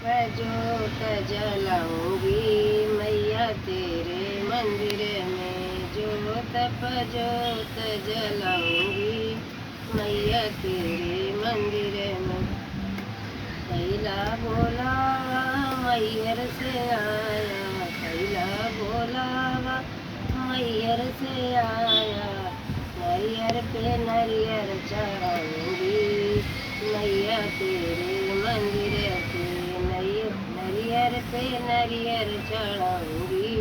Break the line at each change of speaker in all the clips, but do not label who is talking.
मैं जोत जलाऊंगी मैया तेरे मंदिर में, जोत जोत जलाऊंगी मैया तेरे मंदिर में। कैला बोलावा मैयर से आया, कैला बोलावा मैयर से आया, नरियर पे नरियर चढ़ाऊंगी मैया तेरे मंदिर पे, नरियर पे नरियर चढ़ाऊंगी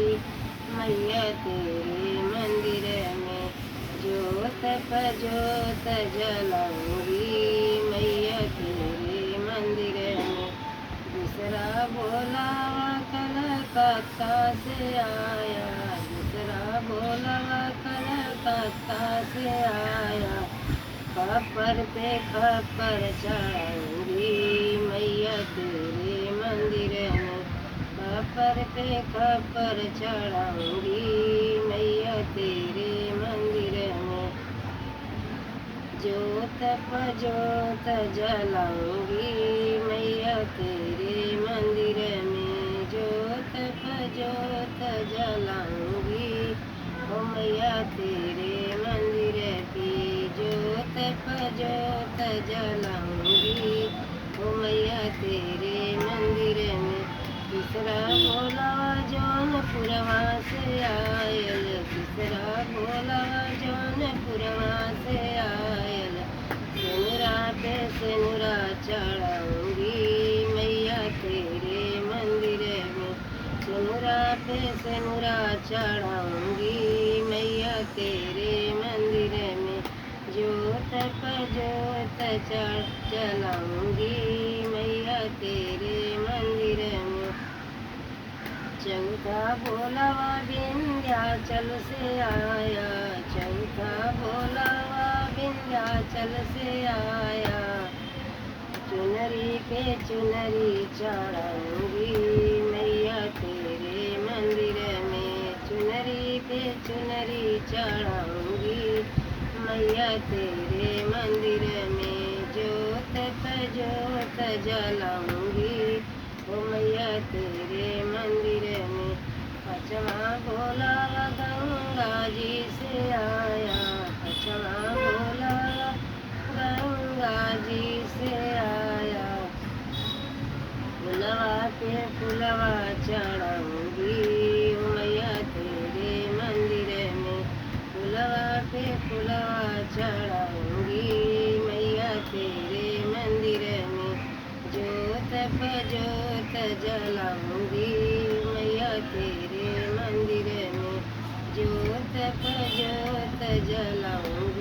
मैया तेरे मंदिर में। जोत जोत जलाऊंगी मैया तेरे मंदिर में। दूसरा बोलावा कलकत्ता से आया, दूसरा बोलावा कलकत्ता से आया, खप्पर पे खप्पर चढ़ाऊंगी मैया तेरे मंदिर में, खप्पर पे खप्पर चढ़ाऊंगी मैया तेरे मंदिर में। जोत जोत जलाऊंगी मैया तेरे मंदिर में, जोत जोत जलाऊंगी ओ मैया तेरे मंदिर की, जोत जोत जलाऊंगी ओ मैया तेरे मंदिर में। तीसरा बोलावा जौनपुरवा से आयल, तीसरा बोलावा जौनपुरवा से आयल, सेनुरा पे सेनुरा चढ़ाऊंगी मैया तेरे मंदिर में, सेनुरा पे सेनुरा चढ़ाऊंगी मैया तेरे मंदिर में। जोत जोत जलाऊंगी मैया तेरे मंदिर में। चौथा बोलावा विंध्याचल से आया, चौथा बोलावा विंध्याचल से आया, चुनरी पे चुनरी चढ़ाऊंगी मैया तेरे मंदिर में, चुनरी पे चुनरी चढ़ाऊंगी मैया तेरे मंदिर में। जोत जोत जलाऊंगी ओ मैया तेरे मंदिर में। पांचवा बोलावा गंगा जी से आया, पांचवा बोलावा गंगा जी से आया, फुलवा पे फुलवा चढ़ाऊंगी ओ मैया तेरे मंदिर में, फुलवा पे फुलवा चढ़ाऊंगी मैया तेरे मंदिर में। जोत जोत जलाऊंगी मैया तेरे मंदिर में, जोत जोत जलाऊंगी।